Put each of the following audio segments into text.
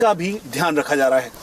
का भी ध्यान रखा जा रहा है।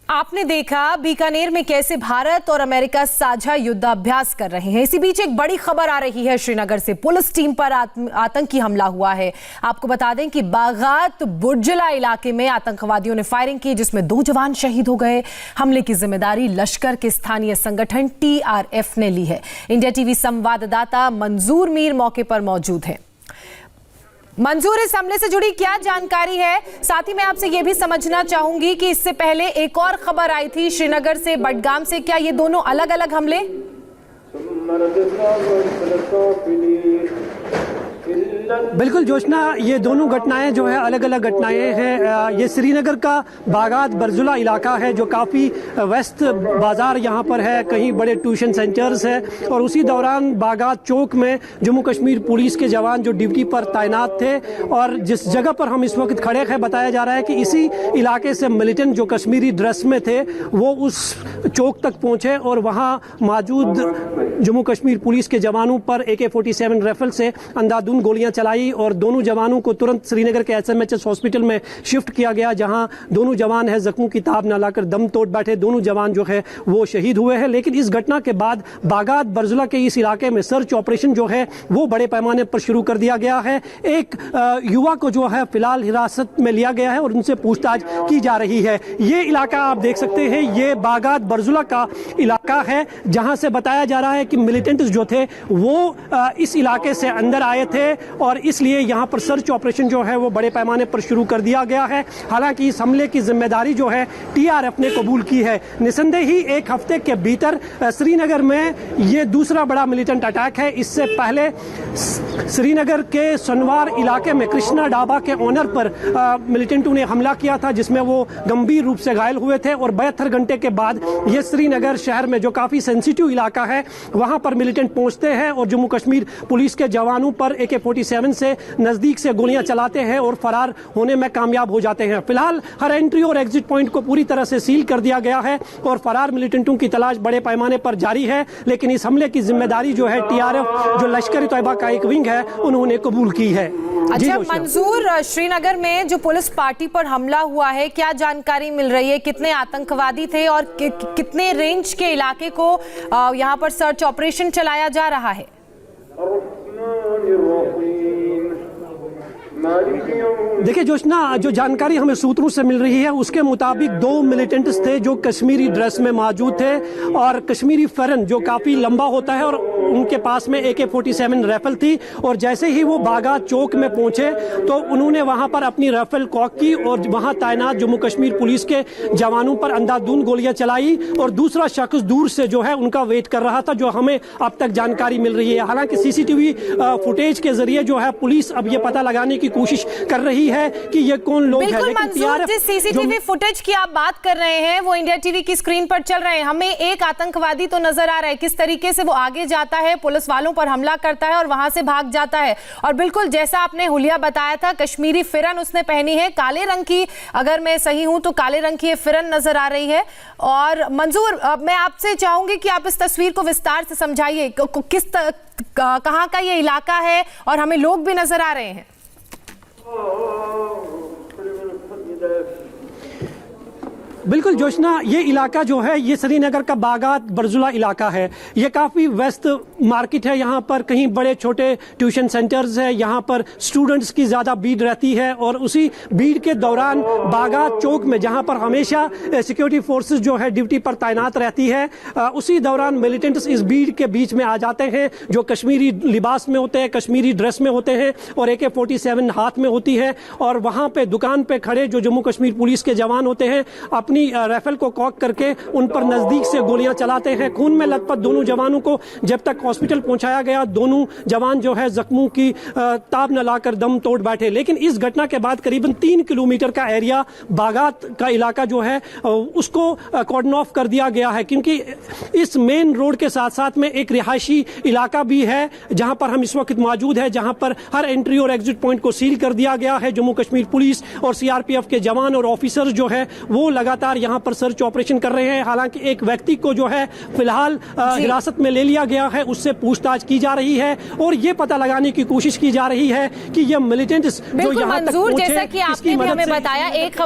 आपने देखा बीकानेर में कैसे भारत और अमेरिका साझा युद्धाभ्यास कर रहे हैं। इसी बीच एक बड़ी खबर आ रही है, श्रीनगर से पुलिस टीम पर आतंकी हमला हुआ है। आपको बता दें कि बागात बुर्जला इलाके में आतंकवादियों ने फायरिंग की, जिसमें 2 जवान शहीद हो गए। हमले की जिम्मेदारी लश्कर के स्थानीय संगठन TRF ने ली है। इंडिया टीवी संवाददाता मंजूर मीर मौके पर मौजूद है। मंजूर, इस हमले से जुड़ी क्या जानकारी है? साथ ही मैं आपसे यह भी समझना चाहूंगी कि इससे पहले एक और खबर आई थी श्रीनगर से बडगाम से, क्या ये दोनों अलग अलग हमले? बिल्कुल जोशना, ये दोनों घटनाएं जो है अलग अलग घटनाएं हैं। ये श्रीनगर का बागात बरजुला इलाका है जो काफ़ी वेस्ट बाजार यहाँ पर है, कहीं बड़े ट्यूशन सेंटर्स है। और उसी दौरान बागात चौक में जम्मू कश्मीर पुलिस के जवान जो ड्यूटी पर तैनात थे, और जिस जगह पर हम इस वक्त खड़े हैं बताया जा रहा है कि इसी इलाके से मिलिटेंट जो कश्मीरी ड्रेस में थे वो उस चौक तक पहुँचे और वहाँ मौजूद जम्मू कश्मीर पुलिस के जवानों पर AK-47 राइफल से अंधाधुंध गोलियां चलाई और दोनों जवानों को तुरंत श्रीनगर के SMHS हॉस्पिटल में शिफ्ट किया गया, जहां दोनों जवान है जख्मों की ताब न लाकर दम तोड़ बैठे। दोनों जवान जो है वो शहीद हुए हैं। लेकिन इस घटना के बाद बागात बरजुला के इस इलाके में सर्च ऑपरेशन जो है वो बड़े पैमाने पर शुरू कर दिया गया है। एक युवा को जो है फिलहाल हिरासत में लिया गया है और उनसे पूछताछ की जा रही है। ये इलाका आप देख सकते हैं, ये बागात बरजुला का इलाका है जहां से बताया जा रहा है कि मिलिटेंट्स जो थे वो इस इलाके से अंदर आए थे और इसलिए यहां पर सर्च ऑपरेशन जो है वो बड़े पैमाने पर शुरू कर दिया गया है। हालांकि इस हमले की जिम्मेदारी जो है TRF ने कबूल की है। निसंदेह ही एक हफ्ते के भीतर श्रीनगर में ये दूसरा बड़ा मिलिटेंट अटैक है। इससे पहले श्रीनगर के सनवार इलाके में कृष्णा ढाबा के ओनर पर मिलिटेंटों ने हमला किया था, जिसमें वो गंभीर रूप से घायल हुए थे। और 72 घंटे के बाद ये श्रीनगर शहर में जो काफी सेंसिटिव इलाका है वहां पर मिलिटेंट पहुंचते हैं और जम्मू कश्मीर पुलिस के जवानों पर AK-47 से नजदीक से गोलियां चलाते हैं और फरार होने में कामयाब हो जाते हैं। फिलहाल हर एंट्री और एग्जिट पॉइंट को पूरी तरह से सील कर दिया गया है और फरार मिलिटेंटों की तलाश बड़े पैमाने पर जारी है। लेकिन इस हमले की जिम्मेदारी जो है TRF जो लश्कर तैयबा का एक विंग है उन्होंने कबूल की है। अच्छा मंजूर, श्रीनगर में जो पुलिस पार्टी पर हमला हुआ है, क्या जानकारी मिल रही है? कितने आतंकवादी थे और कितने रेंज के इलाके को यहाँ पर सर्च ऑपरेशन चलाया जा रहा है? देखिए जोशना, जो जानकारी हमें सूत्रों से मिल रही है उसके मुताबिक 2 मिलिटेंट्स थे जो कश्मीरी ड्रेस में मौजूद थे और कश्मीरी फेरन जो काफी लंबा होता है और उनके पास में AK-47 राइफल थी। और जैसे ही वो बागात चौक में पहुंचे तो उन्होंने वहां पर अपनी राइफल कॉक की और वहां तैनात जम्मू कश्मीर पुलिस के जवानों पर अंधाधुंध गोलियां चलाई और दूसरा शख्स दूर से जो है उनका वेट कर रहा था, जो हमें अब तक जानकारी मिल रही है। हालांकि CCTV फुटेज के जरिए जो है पुलिस अब ये पता लगाने की कोशिश कर रही है कि ये कौन लोग हैं। लेकिन जिस CCTV फुटेज की आप बात कर रहे हैं वो इंडिया टीवी की स्क्रीन पर चल रहे हैं। हमें एक आतंकवादी तो नजर आ रहा है, किस तरीके से वो आगे जाता है, पुलिस वालों पर हमला करता है और वहां से भाग जाता है। और बिल्कुल जैसा आपने हुलिया बताया था, कश्मीरी फिरन उसने पहनी है, काले रंग की, अगर मैं सही हूं तो काले रंग की फिरन नजर आ रही है। और मंजूर, मैं आपसे चाहूंगी कि आप इस तस्वीर को विस्तार से समझाइए, कहां का ये इलाका है और हमें लोग भी नजर आ रहे हैं। बिल्कुल जोशना, ये इलाका जो है ये श्रीनगर का बागात बरजुला इलाका है। ये काफ़ी व्यस्त मार्केट है, यहाँ पर कहीं बड़े छोटे ट्यूशन सेंटर्स है, यहाँ पर स्टूडेंट्स की ज़्यादा भीड़ रहती है। और उसी भीड़ के दौरान बागात चौक में जहाँ पर हमेशा सिक्योरिटी फोर्सेस जो है ड्यूटी पर तैनात रहती है, उसी दौरान मिलिटेंट्स इस भीड़ के बीच में आ जाते हैं जो कश्मीरी लिबास में होते हैं, कश्मीरी ड्रेस में होते हैं और AK-47 हाथ में होती है। और वहाँ पे दुकान पे खड़े जो जम्मू कश्मीर पुलिस के जवान होते हैं अपनी राइफल को कॉक करके उन पर नजदीक से गोलियां चलाते हैं। खून में लथपथ दोनों जवानों को जब तक हॉस्पिटल पहुंचाया गया, दोनों जवान जो है जख्मों की ताब न लाकर दम तोड़ बैठे। लेकिन इस घटना के बाद करीबन 3 किलोमीटर का एरिया बागात का इलाका जो है उसको कॉर्डन ऑफ कर दिया गया है, क्योंकि इस मेन रोड के साथ साथ में एक रिहायशी इलाका भी है जहां पर हम इस वक्त मौजूद है, जहां पर हर एंट्री और एग्जिट पॉइंट को सील कर दिया गया है। जम्मू कश्मीर पुलिस और CRPF के जवान और ऑफिसर्स जो है वो लगातार लगातार यहाँ पर सर्च ऑपरेशन कर रहे हैं। हालांकि एक व्यक्ति को जो है फिलहाल हिरासत में ले लिया गया है, उससे पूछताछ की जा रही है और ये पता लगाने की कोशिश की जा रही है कि ये मिलिटेंट्स जो यहाँ तक पहुंचे, जैसा कि आपने भी हमें बताया, एक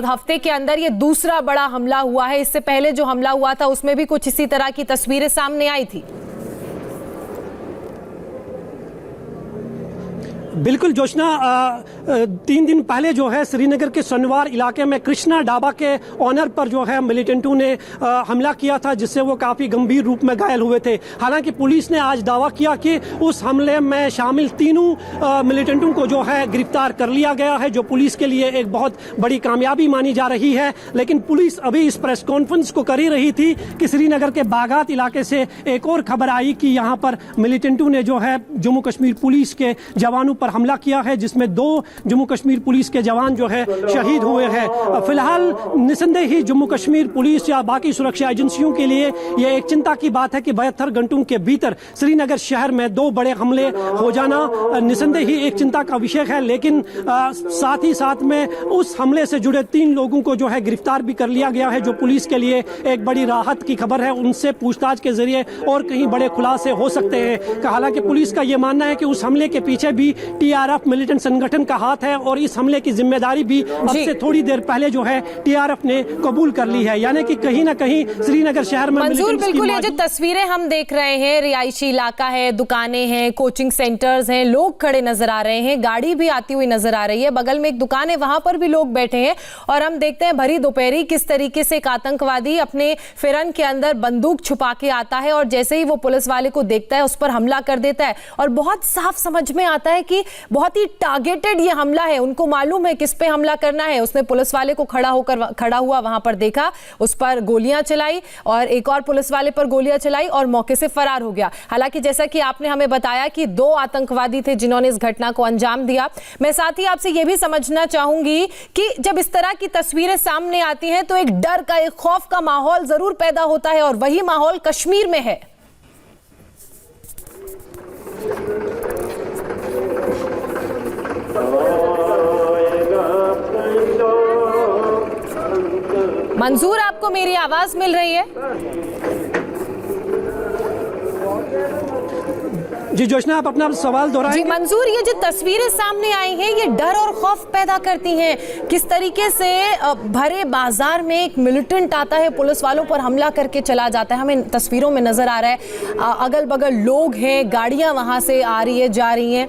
हफ्ते के अंदर ये दूसरा बड़ा हमला हुआ है। इससे पहले जो हमला हुआ था उसमें भी कुछ इसी तरह की तस्वीरें सामने आई थी। बिल्कुल जोशना, 3 दिन पहले जो है श्रीनगर के सनवार इलाके में कृष्णा ढाबा के ऑनर पर जो है मिलिटेंटों ने हमला किया था, जिससे वो काफी गंभीर रूप में घायल हुए थे। हालांकि पुलिस ने आज दावा किया कि उस हमले में शामिल तीनों मिलिटेंटों को जो है गिरफ्तार कर लिया गया है, जो पुलिस के लिए एक बहुत बड़ी कामयाबी मानी जा रही है। लेकिन पुलिस अभी इस प्रेस कॉन्फ्रेंस को कर ही रही थी कि श्रीनगर के बागात इलाके से एक और खबर आई कि यहाँ पर मिलिटेंटों ने जो है जम्मू कश्मीर पुलिस के जवानों पर हमला किया है, जिसमें 2 जम्मू कश्मीर पुलिस के जवान जो है शहीद हुए हैं। फिलहाल निसंदेह ही जम्मू कश्मीर पुलिस या बाकी सुरक्षा एजेंसियों के लिए यह एक चिंता की बात है कि 72 घंटों के भीतर श्रीनगर शहर में 2 बड़े हमले हो जाना निसंदेह ही एक चिंता का विषय है। लेकिन साथ ही साथ में उस हमले से जुड़े 3 लोगों को जो है गिरफ्तार भी कर लिया गया है, जो पुलिस के लिए एक बड़ी राहत की खबर है। उनसे पूछताछ के जरिए और कहीं बड़े खुलासे हो सकते हैं। हालांकि पुलिस का यह मानना है कि उस हमले के पीछे भी टीआरएफ मिलिटेंट संगठन का हाथ है और इस हमले की जिम्मेदारी भी अब से थोड़ी देर पहले जो है टीआरएफ ने कबूल कर ली है। यानी कि कहीं ना कहीं श्रीनगर शहर में मंजूर, बिल्कुल ये जो तस्वीरें हम देख रहे हैं, रिहायशी इलाका है, दुकानें हैं, कोचिंग सेंटर्स हैं, लोग खड़े नजर आ रहे हैं, गाड़ी भी आती हुई नजर आ रही है, बगल में एक दुकान है वहां पर भी लोग बैठे हैं और हम देखते हैं भरी दोपहरी किस तरीके से एक आतंकवादी अपने फिरन के अंदर बंदूक छुपा के आता है और जैसे ही वो पुलिस वाले को देखता है उस पर हमला कर देता है। और बहुत साफ समझ में आता है कि बहुत ही टारगेटेड ये हमला है, उनको मालूम है किस पे हमला करना है। उसने पुलिस वाले को खड़ा हुआ वहां पर देखा, उस पर गोलियां चलाई और एक और पुलिस वाले पर गोलियां चलाई और मौके से फरार हो गया। हालांकि जैसा कि आपने हमें बताया कि 2 आतंकवादी थे जिन्होंने इस घटना को अंजाम दिया। मैं साथ ही आपसे यह भी समझना चाहूंगी कि जब इस तरह की तस्वीरें सामने आती हैं तो एक डर का, एक खौफ का माहौल जरूर पैदा होता है और वही माहौल कश्मीर में है। मंजूर, आपको मेरी आवाज मिल रही है? जी जोशना, आप अपना सवाल दोहराएंगे? जी मंजूर, ये जो तस्वीरें सामने आई हैं ये डर और खौफ पैदा करती हैं। किस तरीके से भरे बाजार में एक मिलिटेंट आता है, पुलिस वालों पर हमला करके चला जाता है, हमें तस्वीरों में नजर आ रहा है। अगल बगल लोग हैं, गाड़ियां वहां से आ रही है, जा रही हैं।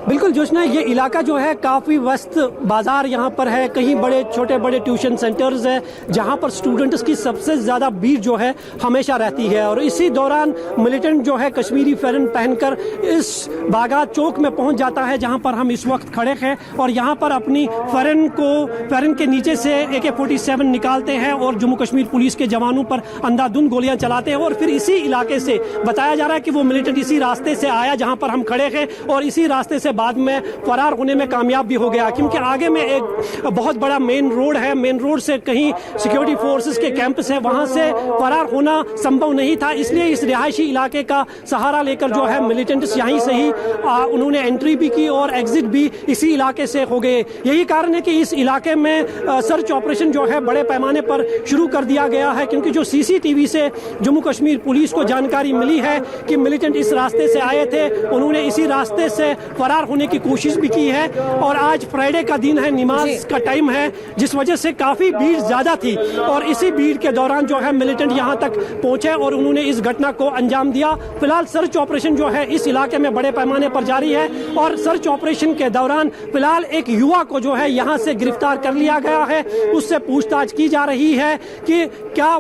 बिल्कुल जोशना, ये इलाका जो है काफ़ी व्यस्त बाजार यहाँ पर है, कहीं बड़े छोटे बड़े ट्यूशन सेंटर्स है जहाँ पर स्टूडेंट्स की सबसे ज़्यादा भीड़ जो है हमेशा रहती है। और इसी दौरान मिलिटेंट जो है कश्मीरी फेरन पहनकर इस बागात चौक में पहुँच जाता है जहाँ पर हम इस वक्त खड़े हैं और यहाँ पर अपनी फेरन के नीचे से AK-47 निकालते हैं और जम्मू कश्मीर पुलिस के जवानों पर अंधाधुंध गोलियाँ चलाते हैं। और फिर इसी इलाके से बताया जा रहा है कि वो मिलिटेंट इसी रास्ते से आया जहाँ पर हम खड़े हैं और इसी रास्ते से बाद में फरार होने में कामयाब भी हो गया, क्योंकि आगे में एक बहुत बड़ा मेन रोड है। मेन रोड से कहीं सिक्योरिटी फोर्सेस के कैंप्स है, वहां से फरार होना संभव नहीं था। इसलिए इस रिहायशी इलाके का सहारा लेकर जो है मिलिटेंट्स यहीं से ही उन्होंने एंट्री भी की और एग्जिट भी इसी इलाके से हो गए। यही कारण है कि इस इलाके में सर्च ऑपरेशन जो है बड़े पैमाने पर शुरू कर दिया गया है, क्योंकि जो CCTV से जम्मू कश्मीर पुलिस को जानकारी मिली है कि मिलिटेंट इस रास्ते से आए थे, उन्होंने इसी रास्ते से फरार होने की कोशिश भी की है। और आज फ्राइडे का दिन है, नमाज का टाइम है, जिस वजह से काफी भीड़ ज्यादा थी और इसी भीड़ के दौरान जो है मिलिटेंट यहां तक पहुंचे और उन्होंने इस घटना को अंजाम दिया। फिलहाल सर्च ऑपरेशन जो है इस इलाके में बड़े पैमाने पर जारी है और सर्च ऑपरेशन के दौरान फिलहाल एक युवा को जो है यहां से गिरफ्तार कर लिया गया है। उससे पूछताछ की जा रही है कि क्या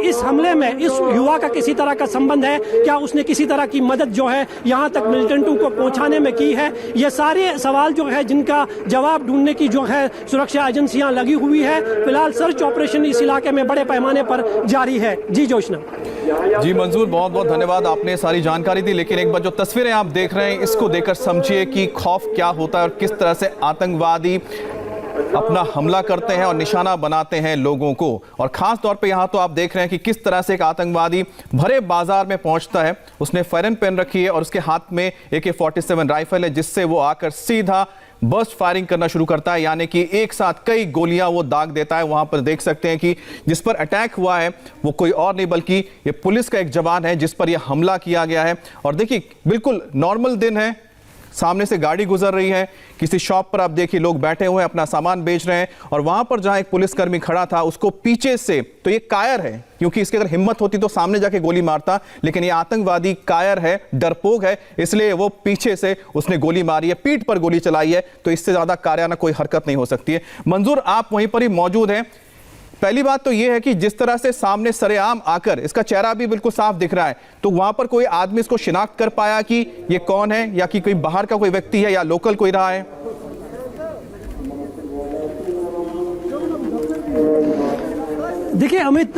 इस हमले में इस युवा का किसी तरह का संबंध है, क्या उसने किसी तरह की मदद जो है यहां तक मिलिटेंटों को पहुंचाने में की है। ये सारे सवाल जो है जिनका जवाब ढूंढने की जो है सुरक्षा एजेंसियां लगी हुई है। फिलहाल सर्च ऑपरेशन इस इलाके में बड़े पैमाने पर जारी है। जी जोशना। जी मंजूर, बहुत बहुत धन्यवाद, आपने सारी जानकारी दी। लेकिन एक बार जो तस्वीरें आप देख रहे हैं इसको देखकर समझिए कि खौफ क्या होता है और किस तरह से आतंकवादी अपना हमला करते हैं और निशाना बनाते हैं लोगों को। और खास तौर पे यहाँ तो आप देख रहे हैं कि किस तरह से एक आतंकवादी भरे बाजार में पहुंचता है। उसने फेरन पहन रखी है और उसके हाथ में AK-47 राइफल है, जिससे वो आकर सीधा बर्स्ट फायरिंग करना शुरू करता है, यानी कि एक साथ कई गोलियां वो दाग देता है। वहां पर देख सकते हैं कि जिस पर अटैक हुआ है वो कोई और नहीं बल्कि ये पुलिस का एक जवान है जिस पर यह हमला किया गया है। और देखिए बिल्कुल नॉर्मल दिन है, सामने से गाड़ी गुजर रही है, किसी शॉप पर आप देखिए लोग बैठे हुए हैं अपना सामान बेच रहे हैं, और वहां पर जहां एक पुलिसकर्मी खड़ा था उसको पीछे से, तो ये कायर है क्योंकि इसकी अगर हिम्मत होती तो सामने जाके गोली मारता, लेकिन ये आतंकवादी कायर है, डरपोक है, इसलिए वो पीछे से उसने गोली मारी है, पीठ पर गोली चलाई है। तो इससे ज्यादा कायराना कोई हरकत नहीं हो सकती है। मंजूर, आप वहीं पर ही मौजूद हैं। पहली बात तो यह है कि जिस तरह से सामने सरेआम आकर इसका चेहरा भी बिल्कुल साफ दिख रहा है, तो वहां पर कोई आदमी इसको शिनाख्त कर पाया कि ये कौन है, या कि कोई बाहर का कोई व्यक्ति है या लोकल कोई रहा है? देखिए अमित,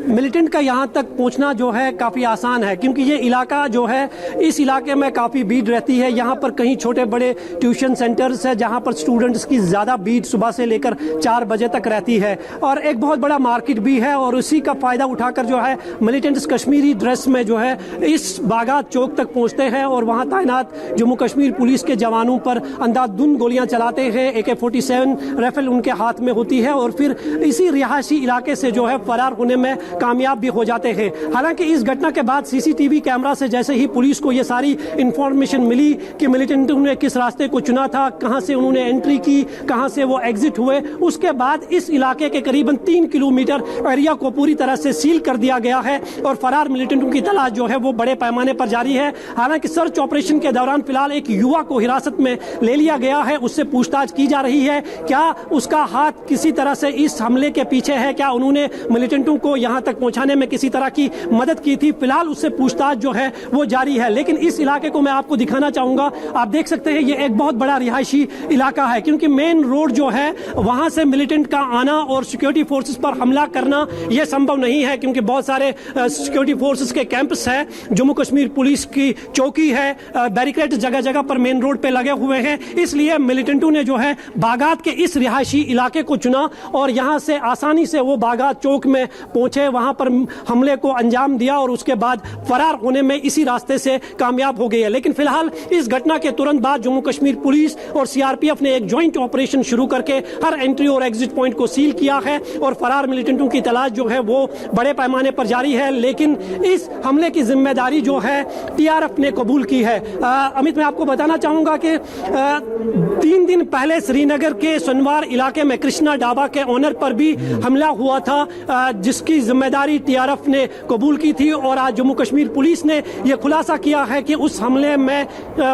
मिलिटेंट का यहाँ तक पहुँचना जो है काफ़ी आसान है, क्योंकि ये इलाका जो है, इस इलाके में काफ़ी भीड़ रहती है। यहाँ पर कहीं छोटे बड़े ट्यूशन सेंटर्स है जहाँ पर स्टूडेंट्स की ज़्यादा भीड़ सुबह से लेकर 4 बजे तक रहती है, और एक बहुत बड़ा मार्केट भी है। और उसी का फ़ायदा उठाकर जो है मिलिटेंट्स कश्मीरी ड्रेस में जो है इस बागात चौक तक पहुँचते हैं और वहाँ तैनात जम्मू कश्मीर पुलिस के जवानों पर अंधाधुंध गोलियाँ चलाते हैं। AK-47 राइफल उनके हाथ में होती है और फिर इसी रिहायशी इलाके से जो है फरार होने में कामयाब भी हो जाते हैं। हालांकि इस घटना के बाद CCTV कैमरा से जैसे ही पुलिस को ये सारी इंफॉर्मेशन मिली कि मिलिटेंटों ने किस रास्ते को चुना था, कहां से उन्होंने एंट्री की, कहां से वो एग्जिट हुए, उसके बाद इस इलाके के करीबन 3 किलोमीटर एरिया को पूरी तरह से सील कर दिया गया है और फरार मिलिटेंटों की तलाश जो है वो बड़े पैमाने पर जारी है। हालांकि सर्च ऑपरेशन के दौरान फिलहाल एक युवा को हिरासत में ले लिया गया है, उससे पूछताछ की जा रही है क्या उसका हाथ किसी तरह से इस हमले के पीछे है, क्या उन्होंने मिलिटेंटों को यहां तक पहुंचाने में किसी तरह की मदद की थी। फिलहाल उससे पूछताछ जो है वो जारी है। लेकिन इस इलाके को मैं आपको दिखाना चाहूंगा। आप देख सकते हैं ये एक बहुत बड़ा रिहायशी इलाका है, क्योंकि मेन रोड जो है वहां से मिलिटेंट का आना और सिक्योरिटी फोर्सेस पर हमला करना यह संभव नहीं है, क्योंकि बहुत सारे सिक्योरिटी फोर्सेस के कैंप्स है, जम्मू कश्मीर पुलिस की चौकी है, बैरिकेड जगह जगह पर मेन रोड पे लगे हुए हैं। इसलिए मिलिटेंटों ने जो है बागात के इस रिहायशी इलाके को चुना और यहां से आसानी से वो बागात चौक में पहुंचे, वहां पर हमले को अंजाम दिया और उसके बाद फरार होने में इसी रास्ते से कामयाब हो गए हैं। लेकिन फिलहाल इस घटना के तुरंत बाद जम्मू कश्मीर पुलिस और CRPF ने एक ज्वाइंट ऑपरेशन शुरू करके हर एंट्री और एग्जिट पॉइंट को सील किया है और फरार मिलिटेंटों की तलाश जो है वो बड़े पैमाने पर जारी है। लेकिन इस हमले की जिम्मेदारी जो है TRF ने कबूल की है। अमित, मैं आपको बताना चाहूंगा कि 3 दिन पहले श्रीनगर के सुनवार इलाके में कृष्णा ढाबा के ओनर पर भी हमला हुआ था, जिसकी जिम्मेदारी TRF ने कबूल की थी। और आज जम्मू कश्मीर पुलिस ने यह खुलासा किया है कि उस हमले में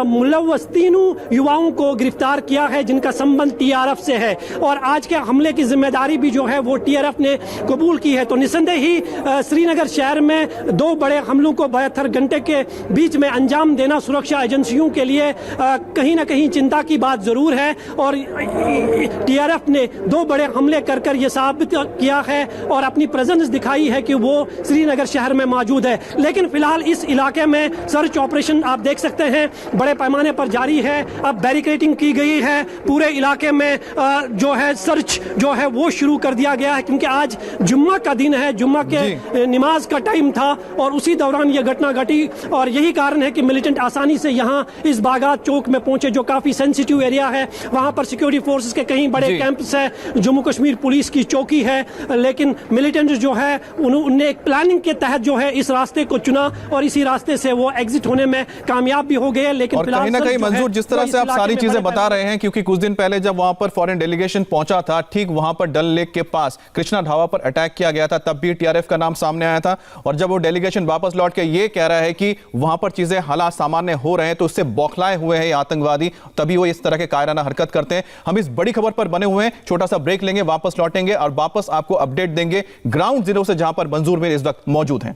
मुलव्वस 3 युवाओं को गिरफ्तार किया है जिनका संबंध TRF से है, और आज के हमले की जिम्मेदारी भी जो है वो TRF ने कबूल की है। तो निसंदेह ही श्रीनगर शहर में 2 बड़े हमलों को 72 घंटे के बीच में अंजाम देना सुरक्षा एजेंसियों के लिए कहीं ना कहीं चिंता की बात जरूर है। और TRF ने 2 बड़े हमले कर कर यह साबित किया है और अपनी प्रेजेंस दिखाई है कि वो श्रीनगर शहर में मौजूद है। लेकिन फिलहाल इस इलाके में सर्च ऑपरेशन आप देख सकते हैं बड़े पैमाने पर जारी है। अब बैरिकेडिंग की गई है, पूरे इलाके में जो है सर्च जो है वो शुरू कर दिया गया है, क्योंकि आज जुम्मा का दिन है, जुम्मा के नमाज का टाइम था और उसी दौरान यह घटना घटी। और यही कारण है कि मिलिटेंट आसानी से यहाँ इस बागात चौक में पहुंचे, जो काफी सेंसिटिव एरिया है। वहां पर सिक्योरिटी फोर्सेस के कहीं बड़े कैंप्स है, जम्मू कश्मीर पुलिस की चौकी है, लेकिन मिलिटेंट जो है उन्होंने एक प्लानिंग के तहत जो है इस रास्ते को चुना और इसी रास्ते से वो एग्जिट होने में कामयाब भी हो गए। लेकिन और कहीं ना कहीं मंजूर, जिस तरह से आप सारी चीजें बता रहे हैं, क्योंकि कुछ दिन पहले जब वहां पर फॉरेन डेलीगेशन पहुंचा था, ठीक वहां पर डल लेक के पास कृष्णा ढाबा पर अटैक किया गया था, तब भी TRF का नाम सामने आया था। और जब वो डेलीगेशन वापस लौट के ये कह रहा है कि वहां पर चीजें हालात सामान्य हो रहे हैं, तो उससे बौखलाए हुए हैं ये आतंकवादी, तभी वो इस तरह के कायराना हरकत करते हैं। हम इस बड़ी खबर पर बने हुए हैं, छोटा सा ब्रेक लेंगे, वापस लौटेंगे और वापस आपको अपडेट देंगे ग्राउंड जीरो से, जहां पर मंजूर मेरे इस वक्त मौजूद हैं।